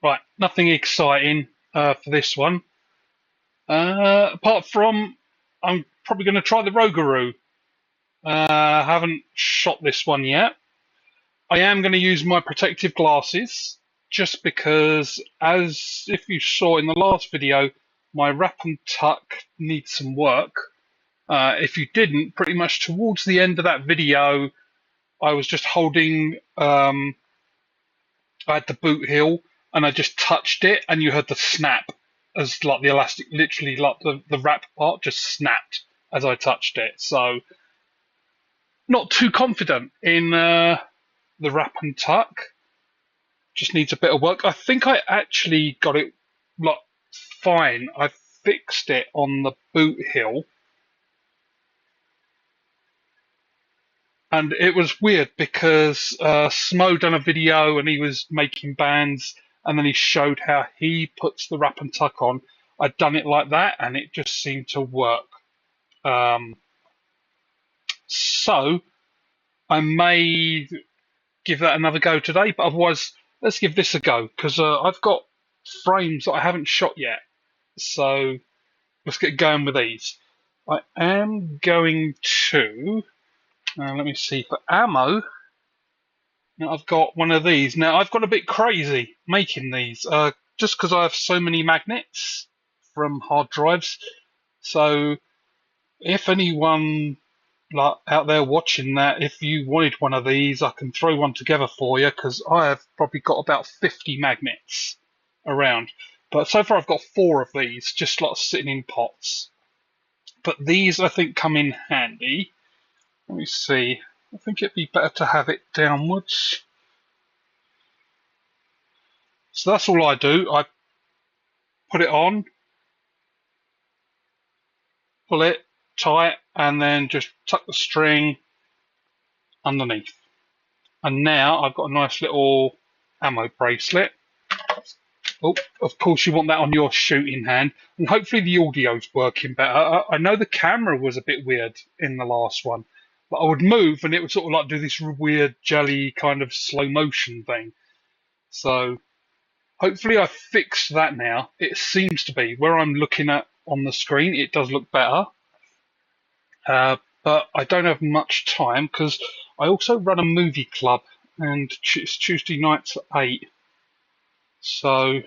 Right, nothing exciting for this one. Apart from, I'm probably going to try the Rougarou. I haven't shot this one yet. I am going to use my protective glasses just because, as if you saw in the last video, my wrap and tuck needs some work. If you didn't, pretty much towards the end of that video, I was just holding, I had the boot heel and I just touched it and you heard the snap as like the elastic, literally like the wrap part just snapped as I touched it. So not too confident in the wrap and tuck. Just needs a bit of work. I think I actually got it like fine. I fixed it on the boot heel, and it was weird because Smo done a video and he was making bands, and then he showed how he puts the wrap and tuck on. I'd done it like that, and it just seemed to work. Um, so I may give that another go today, but otherwise, let's give this a go because I've got frames that I haven't shot yet. So let's get going with these. I am going to, let me see, for ammo, now I've got one of these. Now I've got a bit crazy making these, just because I have so many magnets from hard drives. So if anyone like out there watching that, if you wanted one of these, I can throw one together for you because I have probably got about 50 magnets around. But so far I've got 4 of these, just like sitting in pots. But these I think come in handy. Let me see. I think it'd be better to have it downwards. So that's all I do. I put it on, pull it tight, and then just tuck the string underneath. And now I've got a nice little ammo bracelet. Oh, of course you want that on your shooting hand, and hopefully the audio's working better. I know the camera was a bit weird in the last one, but I would move and it would sort of like do this weird jelly kind of slow motion thing. So hopefully I fixed that now. It seems to be where I'm looking at on the screen. It does look better, but I don't have much time because I also run a movie club and it's Tuesday nights at 8. So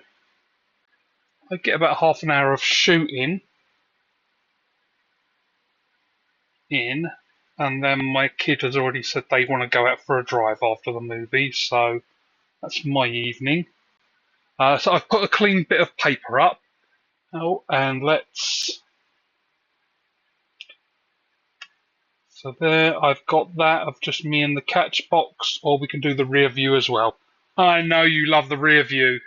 I get about half an hour of shooting in, and then my kid has already said they want to go out for a drive after the movie, so that's my evening. So I've put a clean bit of paper up. Oh, and let's. So there, I've got that of just me and the Catchbox, or we can do the rear view as well. I know you love the rear view.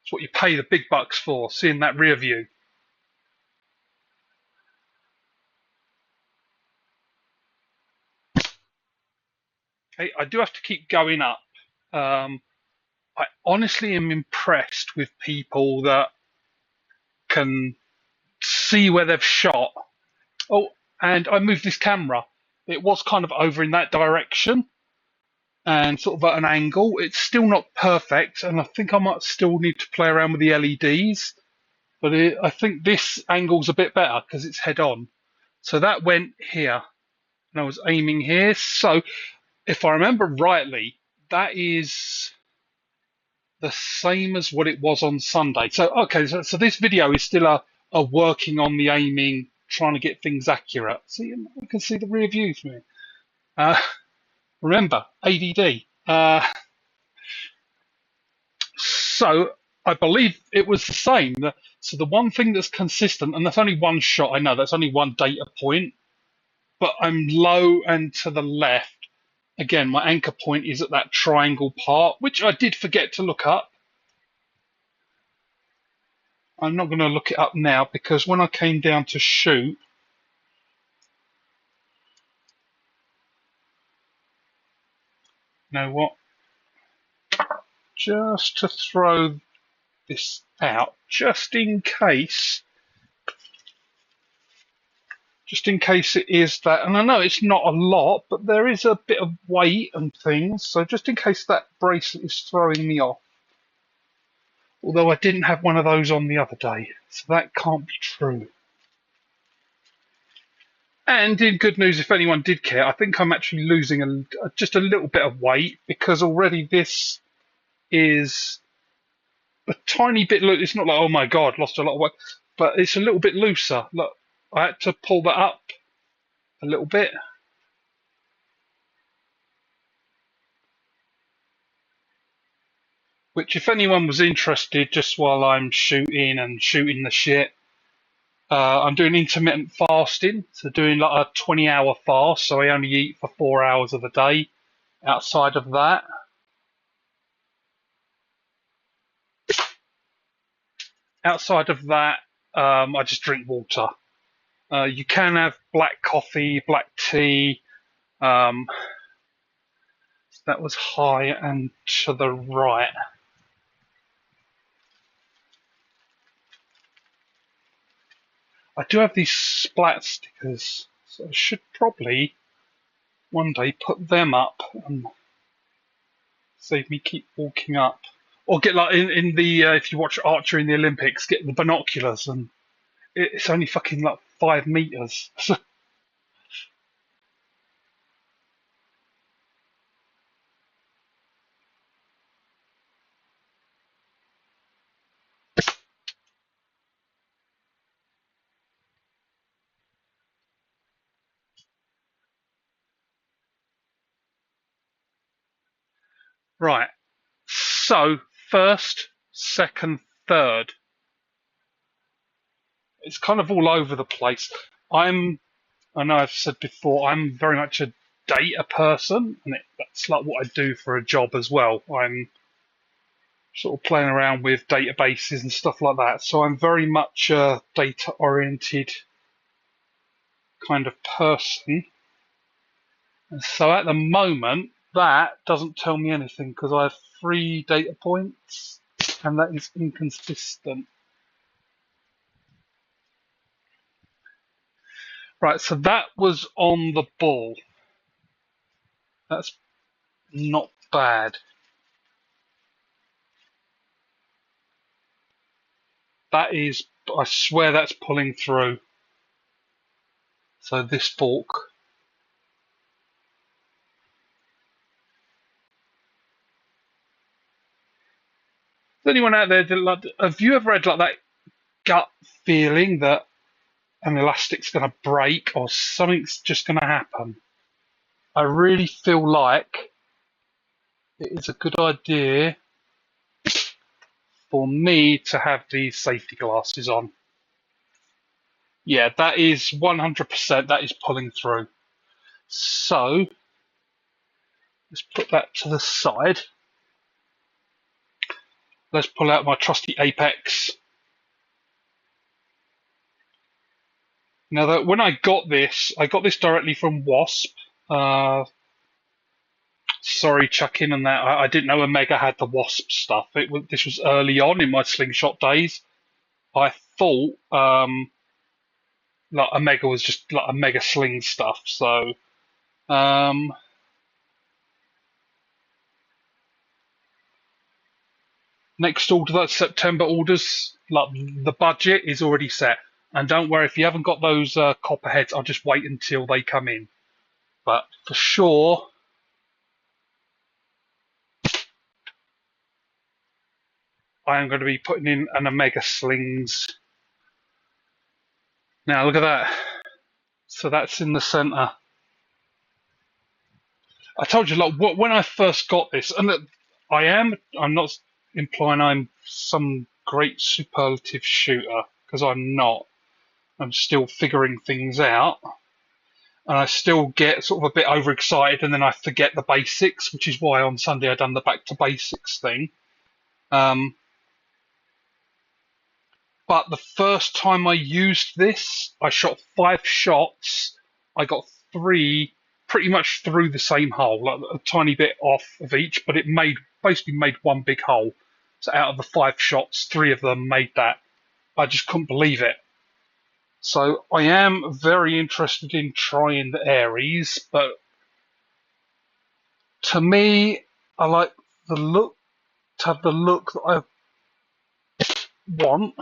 It's what you pay the big bucks for, seeing that rear view. Okay, I do have to keep going up. I honestly am impressed with people that can see where they've shot. Oh, and I moved this camera. It was kind of over in that direction and sort of at an angle. It's still not perfect, and I think I might still need to play around with the LEDs. But I think this angle's a bit better because it's head on. So that went here, and I was aiming here. So if I remember rightly, that is the same as what it was on Sunday. So okay, so this video is still a working on the aiming, trying to get things accurate. See, I can see the rear view from here. Remember, ADD. So I believe it was the same. So the one thing that's consistent, and that's only one shot, I know that's only one data point, but I'm low and to the left. Again, my anchor point is at that triangle part, which I did forget to look up. I'm not going to look it up now because when I came down to shoot, you know what? Just to throw this out, just in case it is that, and I know it's not a lot, but there is a bit of weight and things, so just in case that bracelet is throwing me off. Although I didn't have one of those on the other day, so that can't be true. And in good news, if anyone did care, I think I'm actually losing just a little bit of weight because already this is a tiny bit loose. It's not like, oh my god, lost a lot of weight, but it's a little bit looser. Look, I had to pull that up a little bit. Which, if anyone was interested, just while I'm shooting the shit, I'm doing intermittent fasting. So doing like a 20-hour fast. So I only eat for 4 hours of the day. Outside of that, I just drink water. You can have black coffee, black tea. Um, that was high and to the right. I do have these splat stickers, so I should probably one day put them up and save me keep walking up. Or get like in the if you watch archery in the Olympics, get the binoculars and it's only fucking like 5 meters. Right. So first, second, third. It's kind of all over the place. I know I've said before, I'm very much a data person, and that's like what I do for a job as well. I'm sort of playing around with databases and stuff like that. So I'm very much a data oriented kind of person. And so at the moment, that doesn't tell me anything because I have 3 data points and that is inconsistent. Right, so that was on the ball. That's not bad. That is, I swear that's pulling through. So this fork. Is anyone out there, have you ever had like that gut feeling that an elastic's going to break or something's just going to happen? I really feel like it is a good idea for me to have these safety glasses on. Yeah, that is 100%, that is pulling through. So, let's put that to the side. Let's pull out my trusty Apex. Now, when I got this directly from Wasp. Sorry, chucking and that. I didn't know Omega had the Wasp stuff. This was early on in my slingshot days. I thought like Omega was just like Omega sling stuff. So um, next order, that September orders, like the budget is already set. And don't worry if you haven't got those copper heads. I'll just wait until they come in. But for sure, I am going to be putting in an Omega slings. Now look at that. So that's in the center. I told you, like, when I first got this, and I'm not implying I'm some great superlative shooter, because I'm not. I'm still figuring things out, and I still get sort of a bit overexcited, and then I forget the basics, which is why on Sunday I done the back to basics thing. Um, but the first time I used this, I shot 5 shots. I got 3 pretty much through the same hole, like a tiny bit off of each, but it basically made one big hole. So out of the 5 shots, 3 of them made that. I just couldn't believe it. So I am very interested in trying the Aries, but to me, I like the look to have the look that want.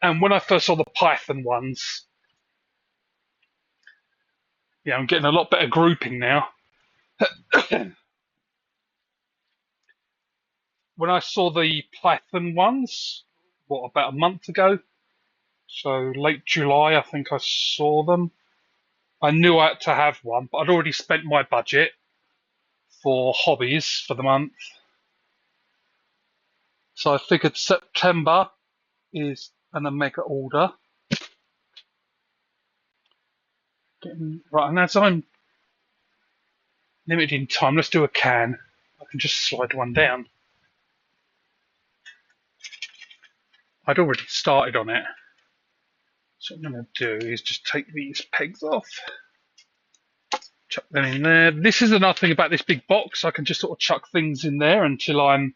And when I first saw the Python ones, yeah, I'm getting a lot better grouping now. When I saw the Python ones, what, about a month ago? So late July, I think I saw them. I knew I had to have one, but I'd already spent my budget for hobbies for the month. So I figured September is an Omega order. Right, and as I'm limited in time, let's do a can. I can just slide one down. I'd already started on it. So what I'm going to do is just take these pegs off. Chuck them in there. This is another thing about this big box. I can just sort of chuck things in there until I'm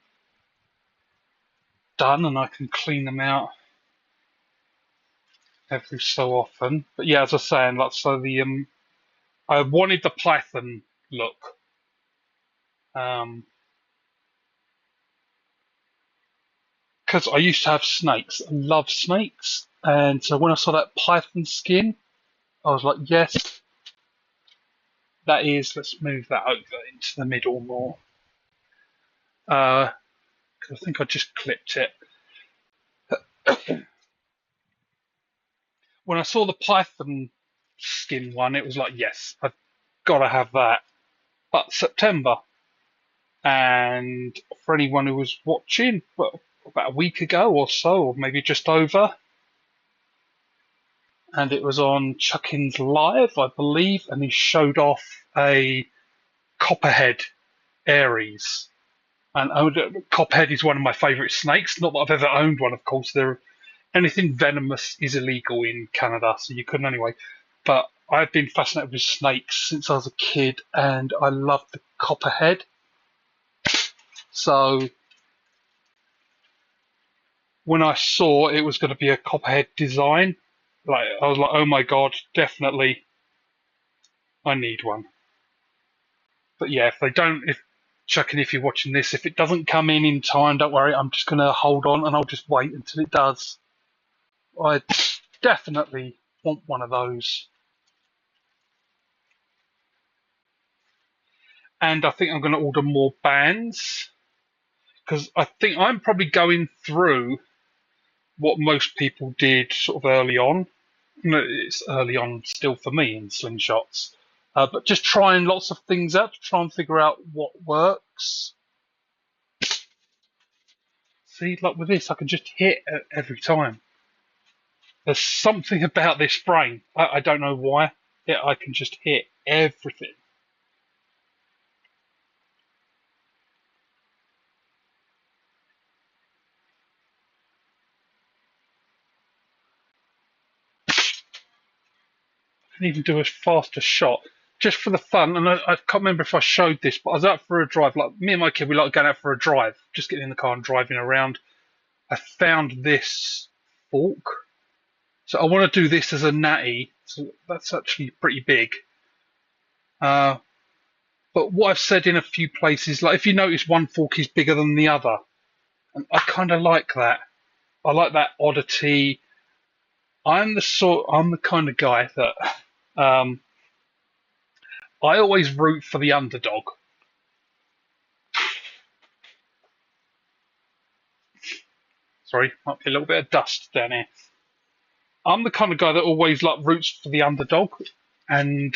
done, and I can clean them out every so often. But yeah, as I was saying, like, so I wanted the Python look. Because I used to have snakes. I love snakes. And so when I saw that Python skin, I was like, yes, that is, let's move that over into the middle more. Because I think I just clipped it. When I saw the Python skin one, it was like, yes, I've got to have that. But September, and for anyone who was watching, well, about a week ago or so, or maybe just over, and it was on Chuckin's Live, I believe, and he showed off a Copperhead Aries. And Copperhead is one of my favourite snakes. Not that I've ever owned one, of course. Anything venomous is illegal in Canada, so you couldn't anyway. But I've been fascinated with snakes since I was a kid, and I love the Copperhead. So when I saw it was going to be a Copperhead design, like I was like, oh my god, definitely, I need one. But yeah, if they don't, if Chuckin, if you're watching this, if it doesn't come in time, don't worry. I'm just going to hold on and I'll just wait until it does. I definitely want one of those. And I think I'm going to order more bands because I think I'm probably going through what most people did sort of early on. No, it's early on still for me in slingshots, but just trying lots of things out to try and figure out what works. See, like with this, I can just hit every time. There's something about this frame. I don't know why. Yeah, I can just hit everything. I can even do a faster shot just for the fun. And I can't remember if I showed this, but I was out for a drive. Like me and my kid, we like going out for a drive, just getting in the car and driving around. I found this fork. So I want to do this as a natty. So that's actually pretty big. But what I've said in a few places, like if you notice one fork is bigger than the other, and I kind of like that. I like that oddity. I'm the kind of guy that I always root for the underdog. Sorry, might be a little bit of dust down here. I'm the kind of guy that always like roots for the underdog, and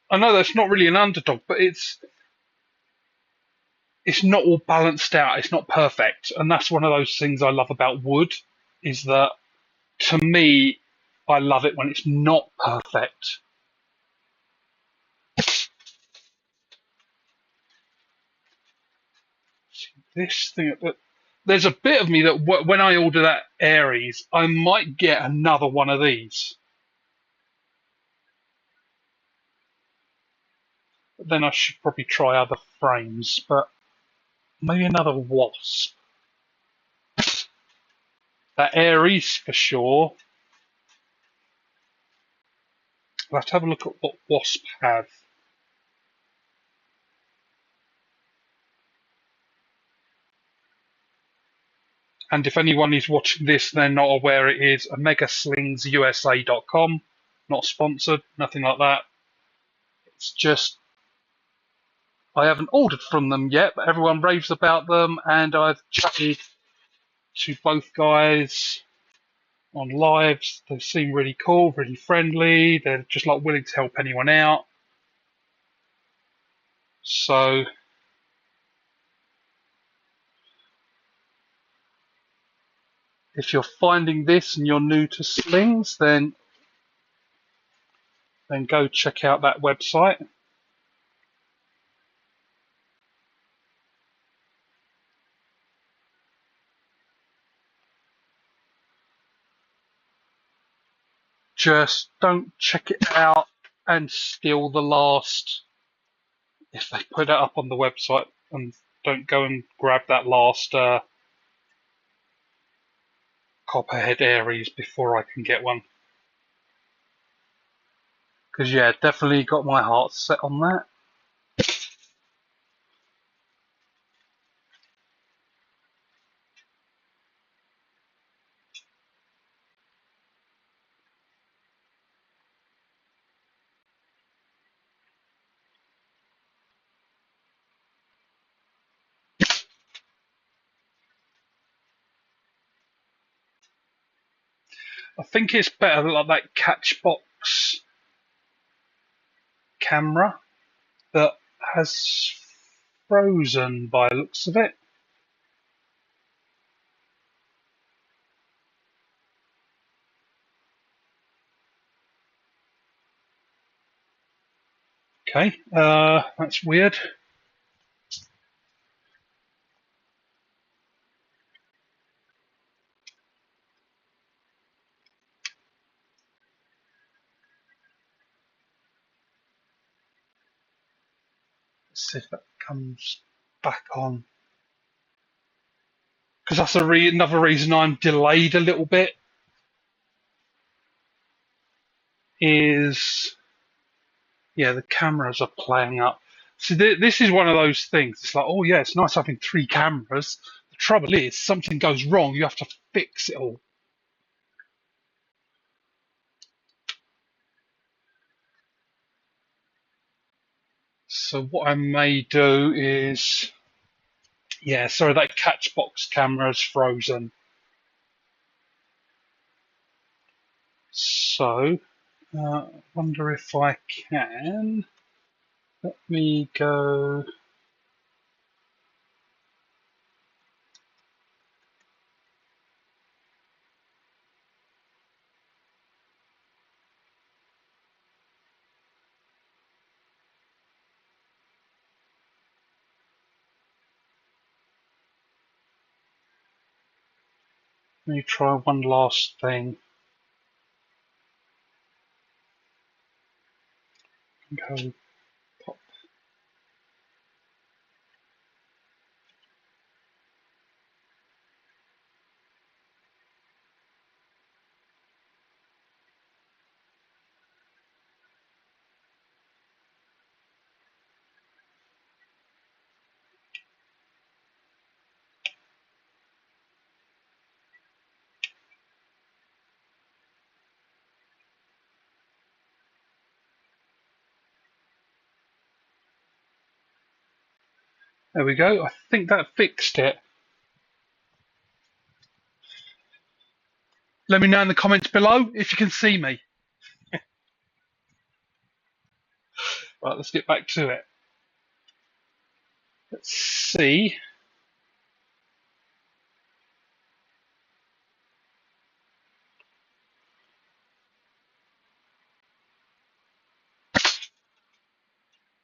I know that's not really an underdog, but it's not all balanced out. It's not perfect, and that's one of those things I love about wood. Is that to me, I love it when it's not perfect. This thing, there's a bit of me that when I order that Aries, I might get another one of these. But then I should probably try other frames, but maybe another Wasp. That Aries for sure. I'll have to have a look at what Wasp have. And if anyone is watching this, they're not aware, it is omegaslingsUSA.com. Not sponsored, nothing like that. It's just I haven't ordered from them yet, but everyone raves about them, and I've chatted to both guys on lives. They seem really cool, really friendly. They're just like willing to help anyone out. So if you're finding this and you're new to slings, then go check out that website. Just don't check it out and steal the last, if they put it up on the website, and don't go and grab that last Copperhead Aries before I can get one. Because, yeah, definitely got my heart set on that. I think it's better like that Catchbox camera that has frozen by the looks of it. Okay, that's weird. Let's see if that comes back on. Because that's another reason I'm delayed a little bit. Is the cameras are playing up. So this is one of those things. It's like, oh yeah, it's nice having 3 cameras. The trouble is, something goes wrong, you have to fix it all. So what I may do is, sorry, that Catchbox camera is frozen. So, I wonder if I can. Let me go. Let me try one last thing. Go pop. There we go. I think that fixed it. Let me know in the comments below if you can see me. Right, let's get back to it. Let's see.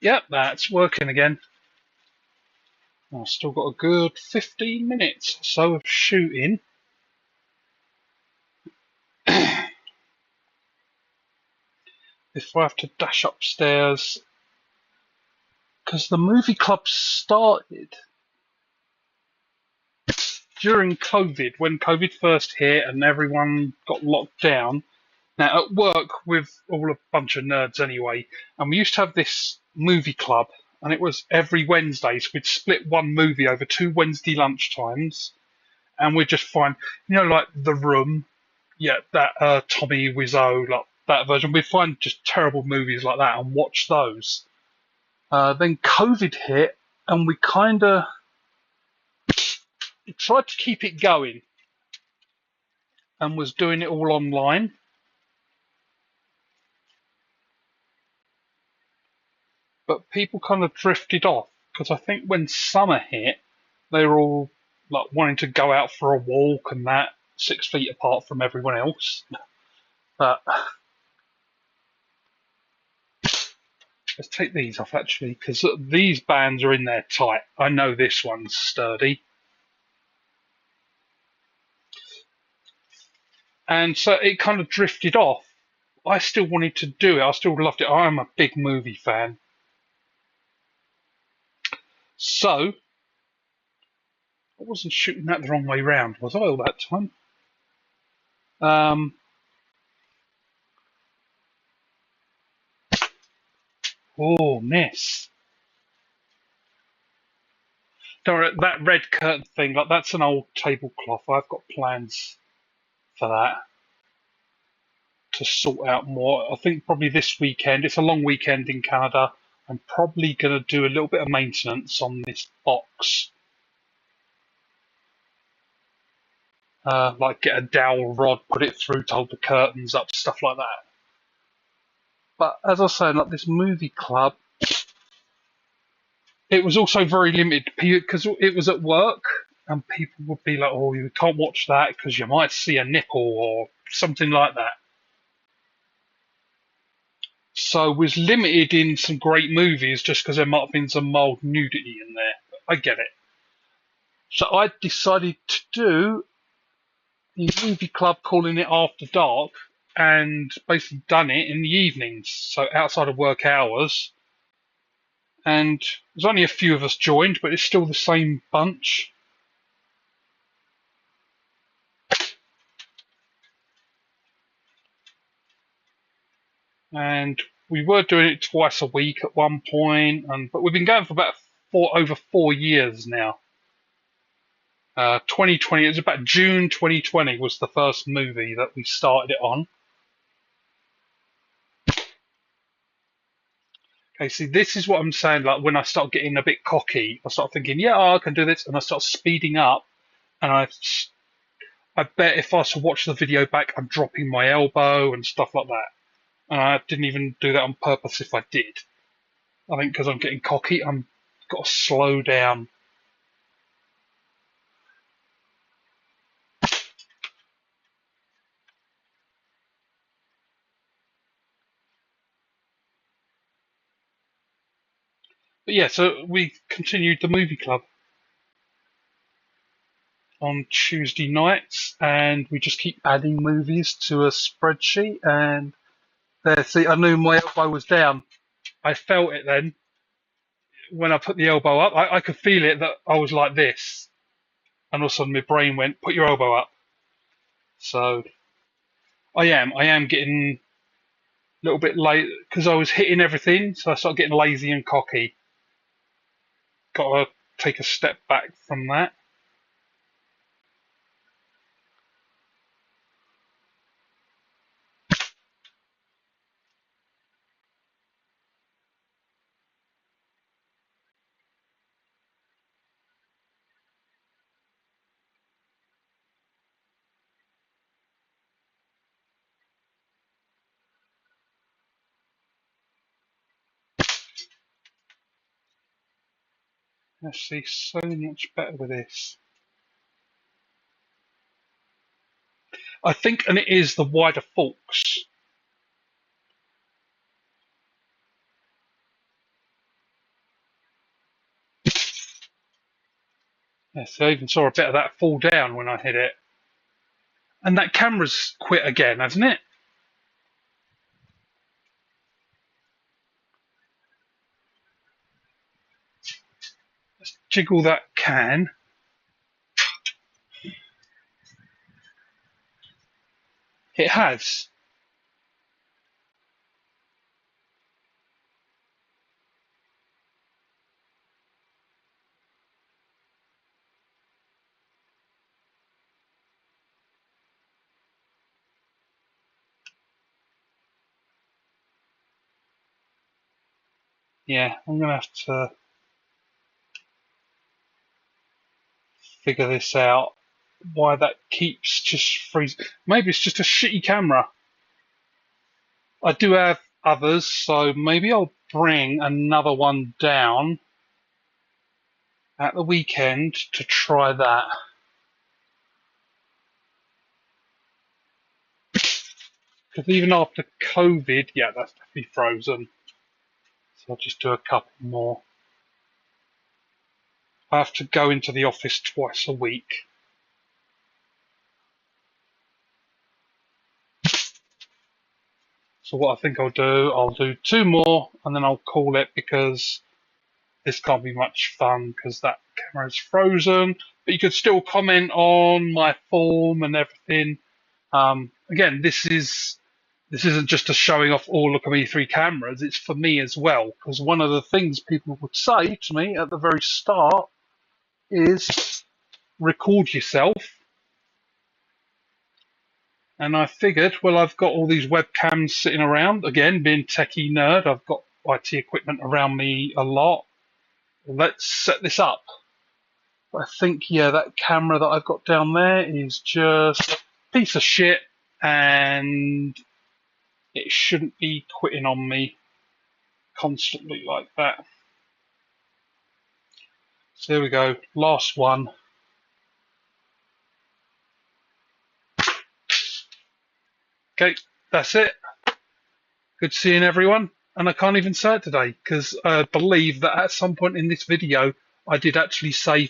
Yep, that's working again. I've still got a good 15 minutes or so of shooting. Before I have to dash upstairs, because the movie club started during COVID, when COVID first hit and everyone got locked down. Now, at work, with all a bunch of nerds anyway, and we used to have this movie club, and it was every Wednesday, so we'd split one movie over 2 Wednesday lunchtimes, and we just find, like The Room, yeah, that Tommy Wiseau, like that version. We find just terrible movies like that and watch those. Then COVID hit, and we kind of tried to keep it going, and was doing it all online. But people kind of drifted off because I think when summer hit, they were all like wanting to go out for a walk and that 6 feet apart from everyone else. But let's take these off actually because these bands are in there tight. I know this one's sturdy. And so it kind of drifted off. I still wanted to do it. I still loved it. I'm a big movie fan. So I wasn't shooting that the wrong way round, was I, all that time? Um, oh, miss. Don't worry, that red curtain thing, like that's an old tablecloth. I've got plans for that to sort out more. I think probably this weekend. It's a long weekend in Canada. I'm probably going to do a little bit of maintenance on this box. Like get a dowel rod, put it through to hold the curtains up, stuff like that. But as I was saying, like this movie club, it was also very limited because it was at work, and people would be like, "Oh, you can't watch that because you might see a nipple or something like that." So was limited in some great movies just because there might have been some mild nudity in there. I get it. So I decided to do the movie club, calling it After Dark, and basically done it in the evenings, so outside of work hours. And there's only a few of us joined, but it's still the same bunch. And we were doing it twice a week at one point, but we've been going for about over 4 years now. 2020, it was about June 2020 was the first movie that we started it on. Okay, see, this is what I'm saying. Like when I start getting a bit cocky, I start thinking, yeah, I can do this, and I start speeding up, and I bet if I was to watch the video back, I'm dropping my elbow and stuff like that. And I didn't even do that on purpose if I did. I think because I'm getting cocky, I'm got to slow down. But yeah, so we continued the movie club on Tuesday nights, and we just keep adding movies to a spreadsheet. And there, see, I knew my elbow was down. I felt it then when I put the elbow up. I could feel it that I was like this, and all of a sudden my brain went, "Put your elbow up." So I am getting a little bit late because I was hitting everything, so I started getting lazy and cocky. Got to take a step back from that. Let's see, so much better with this. I think, and it is the wider forks. Yes, I even saw a bit of that fall down when I hit it. And that camera's quit again, hasn't it? Let's jiggle that can. It has. Yeah, I'm gonna have to figure this out. Why that keeps just freezing. Maybe it's just a shitty camera. I do have others, so maybe I'll bring another one down at the weekend to try that. Because even after COVID, yeah, that's definitely frozen. So I'll just do a couple more. I have to go into the office twice a week. So what I think I'll do two more and then I'll call it because this can't be much fun because that camera is frozen. But you could still comment on my form and everything. Again, this isn't just a showing off. Oh, look at me, three cameras. It's for me as well because one of the things people would say to me at the very start is record yourself. And I figured, well, I've got all these webcams sitting around. Again, being techie nerd, I've got IT equipment around me a lot. Let's set this up. I think, yeah, that camera that I've got down there is just a piece of shit, and it shouldn't be quitting on me constantly like that. So there we go, last one. Okay, that's it. Good seeing everyone. And I can't even say it today because I believe that at some point in this video I did actually say